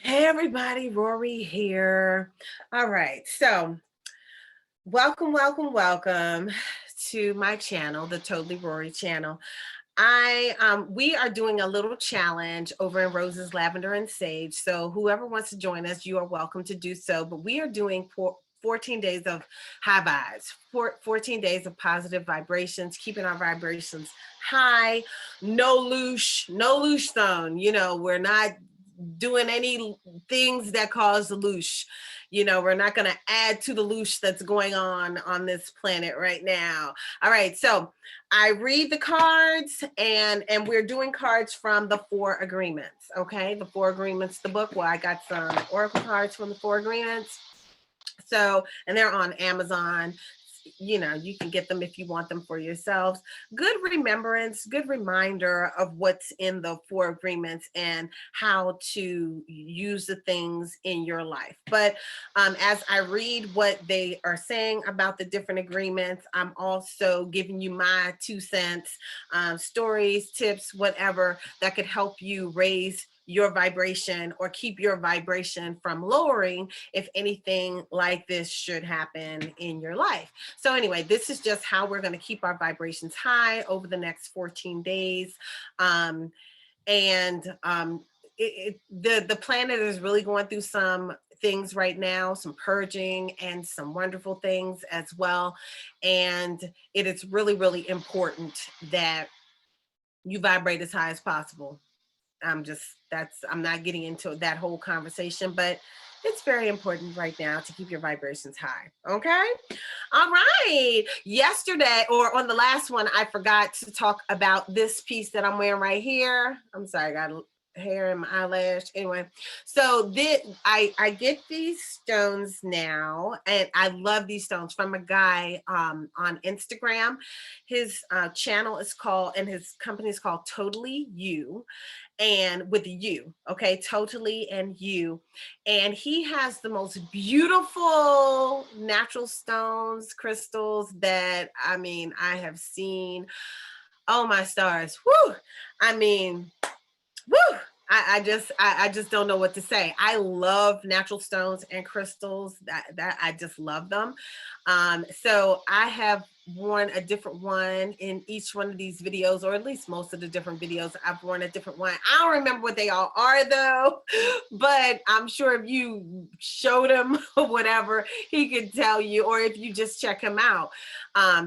Hey everybody, Rorree here. All right, so welcome to my channel, the Totally Rorree channel. We are doing a little challenge over in Roses, Lavender, and Sage. So whoever wants to join us, you are welcome to do so. But we are doing 14 days of high vibes, 14 days of positive vibrations, keeping our vibrations high, no loosh stone. We're not doing any things that cause the loosh. We're not going to add to the loosh that's going on this planet right now. All right, so I read the cards, and we're doing cards from the Four Agreements. Okay, the Four Agreements, the book. Well, I got some oracle cards from the Four Agreements. So, and they're on Amazon. You can get them if you want them for yourselves. Good remembrance, good reminder of what's in the Four Agreements and how to use the things in your life. But as I read what they are saying about the different agreements, I'm also giving you my 2 cents, stories, tips, whatever that could help you raise your vibration or keep your vibration from lowering if anything like this should happen in your life. So anyway, this is just how we're going to keep our vibrations high over the next 14 days. The planet is really going through some things right now, some purging and some wonderful things as well. And it is really, really important that you vibrate as high as possible. I'm not getting into that whole conversation, but it's very important right now to keep your vibrations high. Okay. All right. Yesterday, or on the last one, I forgot to talk about this piece that I'm wearing right here. I'm sorry, I got hair in my eyelash. Anyway, so I get these stones now, and I love these stones from a guy on Instagram. His channel is called, and his company is called Totally You, and with you, okay, Totally and You. And he has the most beautiful natural stones, crystals that I have seen. Oh my stars. Whoo. I mean, woo. I just don't know what to say. I love natural stones and crystals. That I just love them. So I have worn a different one in each one of these videos, or at least most of the different videos. I've worn a different one. I don't remember what they all are though, but I'm sure if you showed him or whatever, he could tell you, or if you just check him out,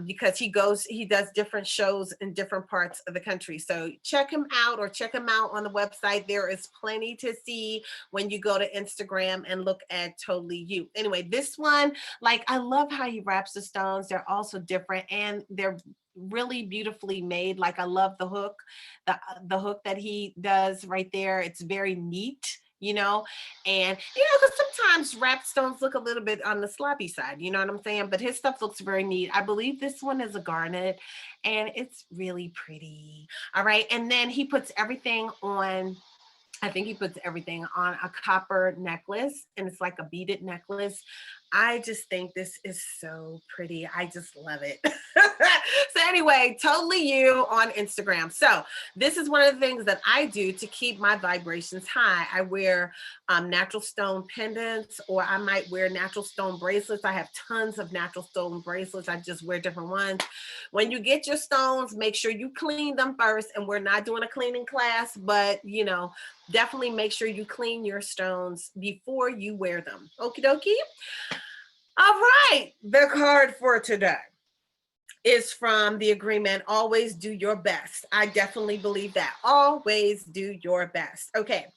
because he does different shows in different parts of the country. So check him out, or check him out on the website. There is plenty to see when you go to Instagram and look at Totally You. Anyway, this one, like, I love how he wraps the stones. They're also different, and they're really beautifully made. Like, I love the hook, the hook that he does right there. It's very neat, and because sometimes wrapped stones look a little bit on the sloppy side, you know what I'm saying? But his stuff looks very neat. I believe this one is a garnet, and it's really pretty. All right, and then he puts everything on. I think he puts everything on a copper necklace, and it's like a beaded necklace. I just think this is so pretty. I just love it. So anyway, Totally You on Instagram. So this is one of the things that I do to keep my vibrations high. I wear natural stone pendants, or I might wear natural stone bracelets. I have tons of natural stone bracelets. I just wear different ones. When you get your stones, make sure you clean them first. And we're not doing a cleaning class, but definitely make sure you clean your stones before you wear them. Okie dokie. All right. The card for today is from the agreement, always do your best. I definitely believe that. Always do your best. Okay.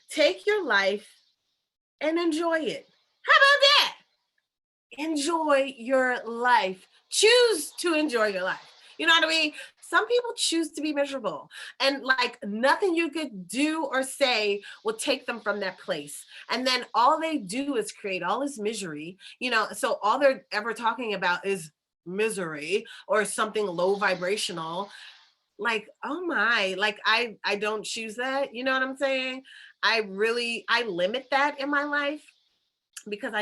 Take your life and enjoy it. How about that? Enjoy your life. Choose to enjoy your life. You know what I mean? Some people choose to be miserable, and like nothing you could do or say will take them from that place. And then all they do is create all this misery, so all they're ever talking about is misery or something low vibrational. Like, oh my, like I don't choose that. You know what I'm saying? I limit that in my life, because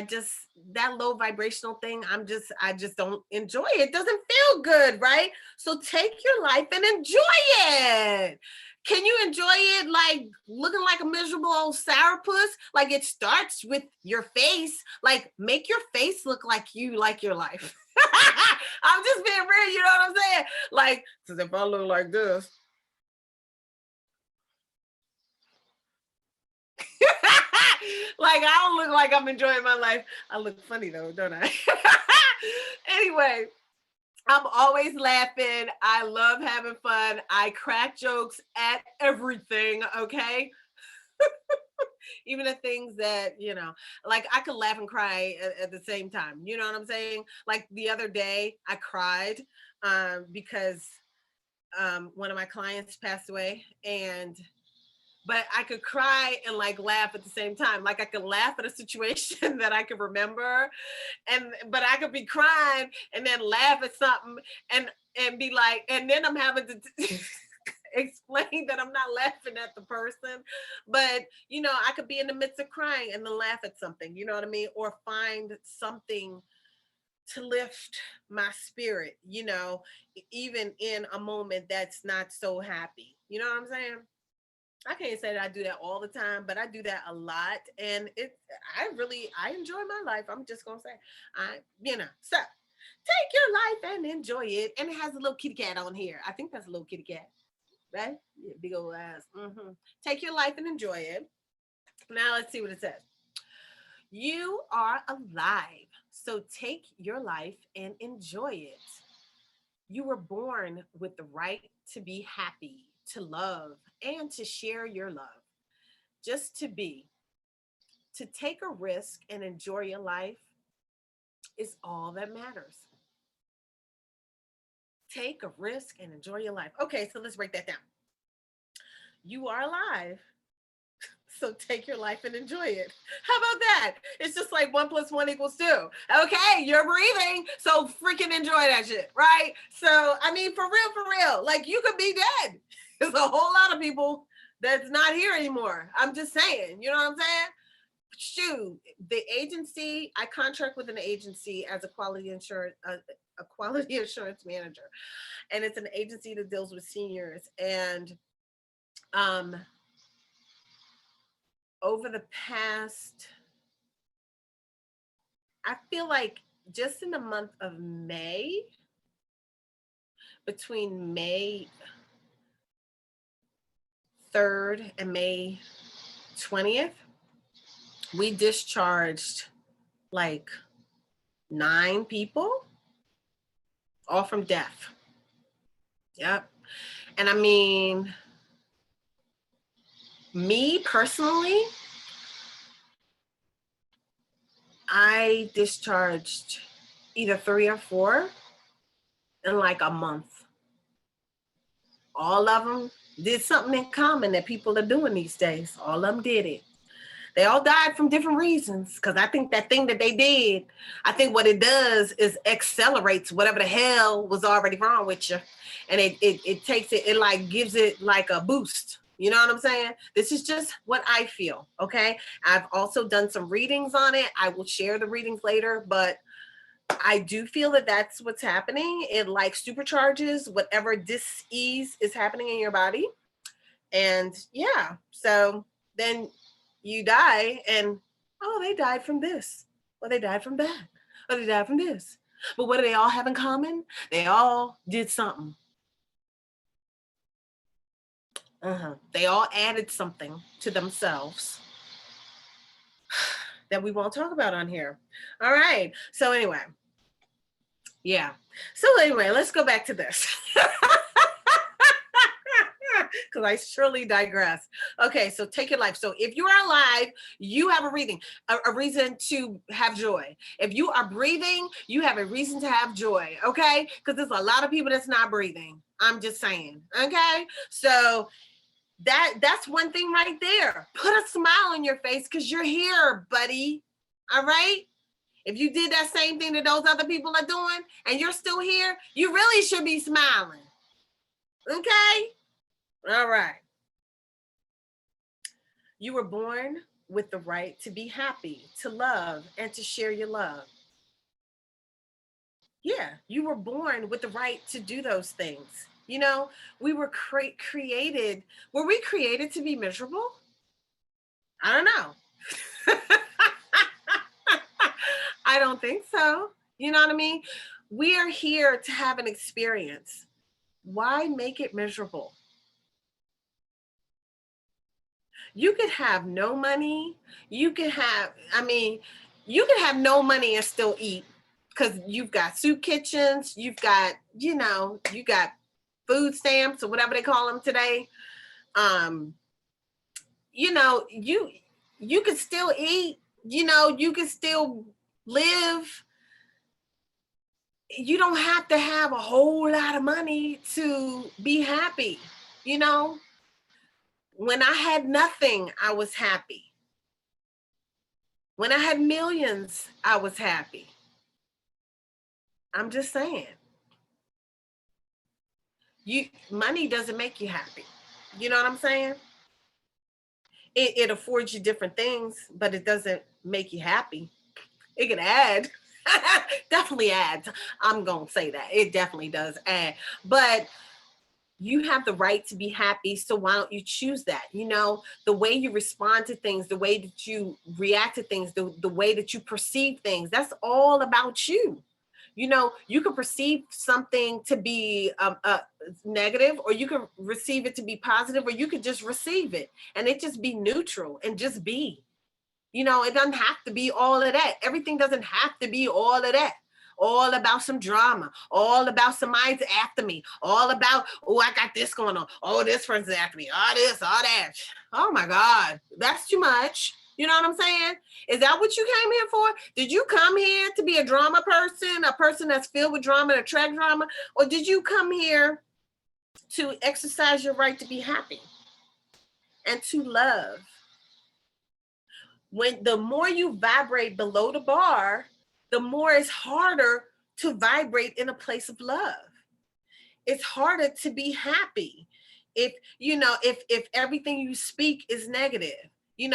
that low vibrational thing, I just don't enjoy it. It doesn't feel good, right? So take your life and enjoy it. Can you enjoy it like looking like a miserable old sourpuss? Like it starts with your face. Like make your face look like you like your life. I'm just being real, you know what I'm saying? Like, because if I look like this, like I don't look like I'm enjoying my life. I look funny though, don't I? Anyway, I'm always laughing. I love having fun. I crack jokes at everything, okay? Even the things that, like I could laugh and cry at the same time. You know what I'm saying? Like the other day, I cried because one of my clients passed away, and but I could cry and like laugh at the same time. Like I could laugh at a situation that I could remember, and but I could be crying and then laugh at something and be like, and then I'm having to explain that I'm not laughing at the person. But I could be in the midst of crying and then laugh at something, you know what I mean? Or find something to lift my spirit, even in a moment that's not so happy. You know what I'm saying? I can't say that I do that all the time, but I do that a lot. And I enjoy my life. I'm just gonna say, so take your life and enjoy it. And it has a little kitty cat on here. I think that's a little kitty cat, right? Yeah, big old eyes. Take your life and enjoy it. Now let's see what it says. You are alive, so take your life and enjoy it. You were born with the right to be happy, to love, and to share your love. Just to be, to take a risk and enjoy your life is all that matters. Take a risk and enjoy your life. Okay, so let's break that down. You are alive, so take your life and enjoy it. How about that? It's just like 1+1 = 2. Okay, you're breathing, so freaking enjoy that shit, right? So, I mean, for real, like you could be dead. There's a whole lot of people that's not here anymore. I'm just saying, you know what I'm saying? Shoot, the agency, I contract with an agency as a quality assurance manager. And it's an agency that deals with seniors. And um over the past, I feel like just in the month of May, between May 3rd and May 20th, we discharged like 9 people, all from death. Yep. And I mean, me personally, I discharged either 3 or 4 in like a month. All of them did something in common that people are doing these days. All of them did it. They all died from different reasons, because I think that thing that they did, I think what it does is accelerates whatever the hell was already wrong with you. And it takes it, it like gives it like a boost. You know what I'm saying? This is just what I feel. Okay. I've also done some readings on it. I will share the readings later, but I do feel that that's what's happening. It like supercharges whatever dis-ease is happening in your body. And yeah, so then you die and, oh, they died from this, or they died from that, or they died from this. But what do they all have in common? They all did something. They all added something to themselves that we won't talk about on here. All right. So anyway, yeah. So anyway, let's go back to this. Because I surely digress. Okay, so take your life. So if you are alive, you have a reason to have joy. If you are breathing, you have a reason to have joy. Okay, because there's a lot of people that's not breathing. I'm just saying. Okay, so that's one thing right there. Put a smile on your face because you're here, buddy. All right. If you did that same thing that those other people are doing and you're still here, you really should be smiling. Okay. All right. You were born with the right to be happy, to love, and to share your love. Yeah, you were born with the right to do those things. You know, we were created. Were we created to be miserable? I don't know. I don't think so. You know what I mean? We are here to have an experience. Why make it miserable? You could have no money. You could have, I mean, you could have no money and still eat because you've got soup kitchens, you've got, you got food stamps or whatever they call them today. Um, you could still eat, you could still live. You don't have to have a whole lot of money to be happy. You know, when I had nothing, I was happy. When I had millions, I was happy. I'm just saying, money doesn't make you happy. You know what I'm saying? It affords you different things, but it doesn't make you happy. It can add, definitely adds. I'm gonna say that it definitely does add, but you have the right to be happy. So why don't you choose that? The way you respond to things, the way that you react to things, the way that you perceive things, that's all about you. You can perceive something to be negative, or you can receive it to be positive, or you could just receive it and it just be neutral and just be. It doesn't have to be all of that. Everything doesn't have to be all of that. All about some drama, all about somebody's after me, all about, oh, I got this going on. Oh, this person's after me, all this, all that. Oh my God, that's too much. You know what I'm saying? Is that what you came here for? Did you come here to be a drama person, a person that's filled with drama, to attract drama? Or did you come here to exercise your right to be happy and to love? When the more you vibrate below the bar, the more it's harder to vibrate in a place of love. It's harder to be happy if everything you speak is negative.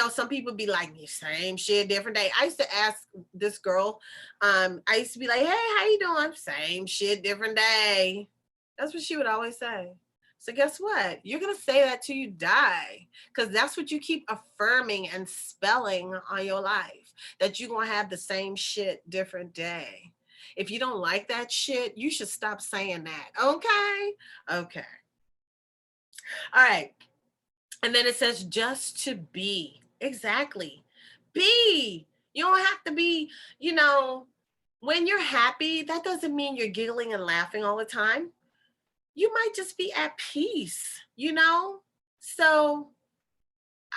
Some people be like, same shit, different day. I used to ask this girl, I used to be like, hey, how you doing? Same shit, different day. That's what she would always say. So guess what? You're going to say that till you die, because that's what you keep affirming and spelling on your life, that you're going to have the same shit, different day. If you don't like that shit, you should stop saying that. Okay? Okay. All right. And then it says just to be. Exactly. Be. You don't have to be, when you're happy, that doesn't mean you're giggling and laughing all the time. You might just be at peace. So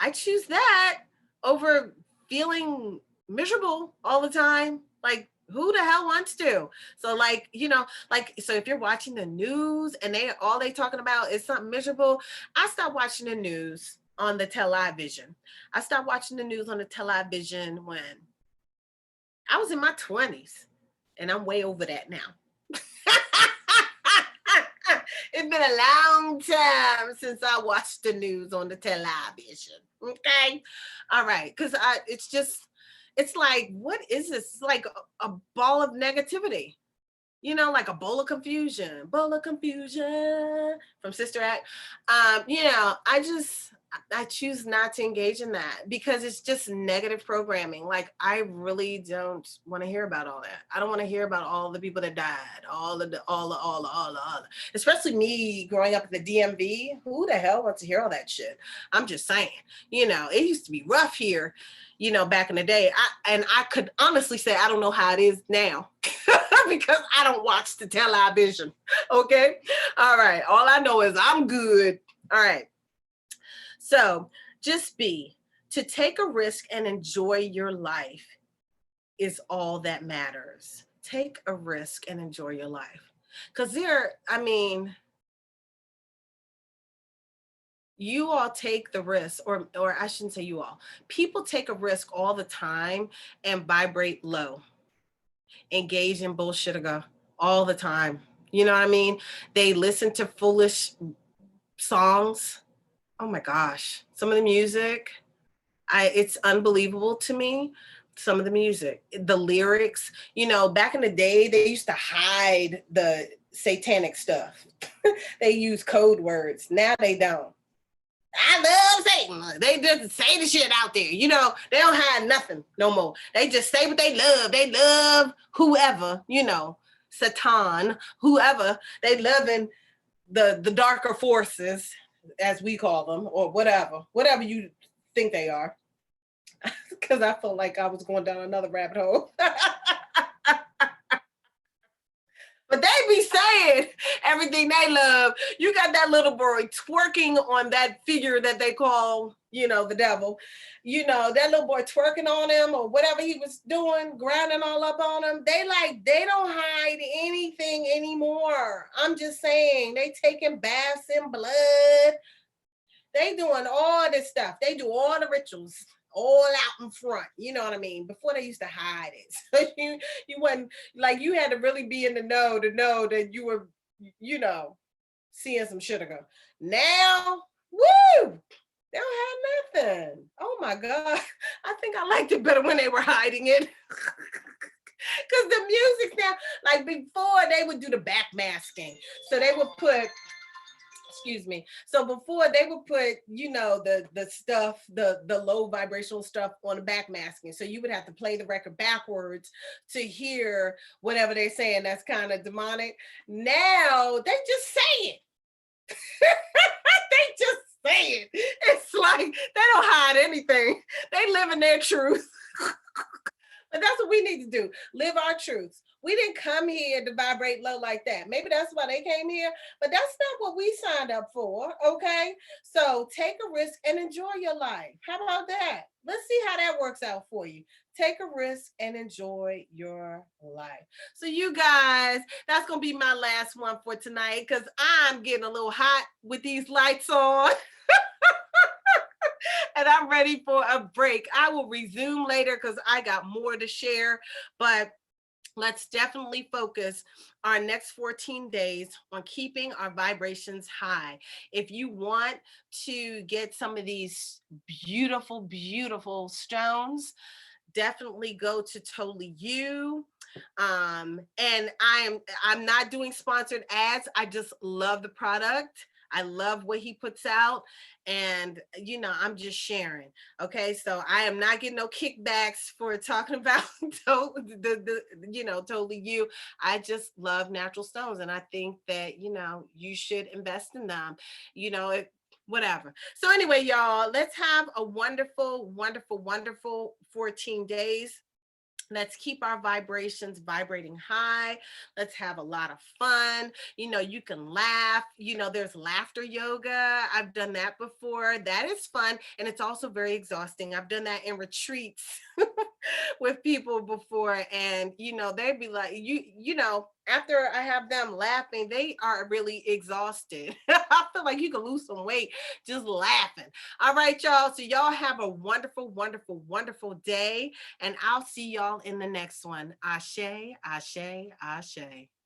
I choose that over feeling miserable all the time. Like, who the hell wants to? So so if you're watching the news and they talking about is something miserable, I stopped watching the news on the television. I stopped watching the news on the television when I was in my 20s, and I'm way over that now. It's been a long time since I watched the news on the television. Okay. All right. Because it's like, what is this? It's like a ball of negativity, like a bowl of confusion. Bowl of confusion from Sister Act. I choose not to engage in that because it's just negative programming. Like, I really don't want to hear about all that. I don't want to hear about all the people that died, especially me growing up in the DMV. Who the hell wants to hear all that shit? I'm just saying, it used to be rough here, back in the day. I could honestly say, I don't know how it is now because I don't watch the television. Okay. All right. All I know is I'm good. All right. So just be. To take a risk and enjoy your life is all that matters. Take a risk and enjoy your life. Because you all take the risk, or I shouldn't say you all. People take a risk all the time and vibrate low, engage in bullshit all the time. You know what I mean? They listen to foolish songs. Oh my gosh. Some of the music, it's unbelievable to me. Some of the music, the lyrics, back in the day, they used to hide satanic stuff. They use code words. Now they don't. I love Satan. They just say the shit out there. They don't hide nothing no more. They just say what they love. They love whoever, Satan, whoever. They loving the darker forces, as we call them, or whatever you think they are. Because I felt like I was going down another rabbit hole. But they be saying everything they love. You got that little boy twerking on that figure that they call, the devil. That little boy twerking on him or whatever he was doing, grinding all up on him. They don't hide anything anymore. I'm just saying, they taking baths in blood. They doing all this stuff. They do all the rituals all out in front. You know what I mean? Before they used to hide it. So you wasn't like, you had to really be in the know to know that you were, seeing some shit ago. Now, woo! They don't have nothing. Oh my God. I think I liked it better when they were hiding it. Because the music now, like before, they would do the backmasking. So they would put, excuse me. So before they would put, the stuff, the low vibrational stuff on the backmasking. So you would have to play the record backwards to hear whatever they're saying that's kind of demonic. Now they just say it. They just say it. It's like they don't hide anything. They live in their truth. But that's what we need to do. Live our truths. We didn't come here to vibrate low like that. Maybe that's why they came here, but that's not what we signed up for, okay? So take a risk and enjoy your life. How about that? Let's see how that works out for you. Take a risk and enjoy your life. So you guys, that's going to be my last one for tonight because I'm getting a little hot with these lights on. And I'm ready for a break. I will resume later because I got more to share, but let's definitely focus our next 14 days on keeping our vibrations high. If you want to get some of these beautiful, beautiful stones, definitely go to Totally You. And I'm not doing sponsored ads. I just love the product. I love what he puts out, and I'm just sharing. Okay, so I am not getting no kickbacks for talking about Totally You. I just love natural stones, and I think that you should invest in them. Whatever. So anyway, y'all, let's have a wonderful, wonderful, wonderful 14 days. Let's keep our vibrations vibrating high. Let's have a lot of fun. You can laugh. There's laughter yoga. I've done that before. That is fun. And it's also very exhausting. I've done that in retreats with people before. And, they'd be like, after I have them laughing, they are really exhausted. I feel like you can lose some weight just laughing. All right, y'all. So y'all have a wonderful, wonderful, wonderful day. And I'll see y'all in the next one. Ashe, ashe, ashe.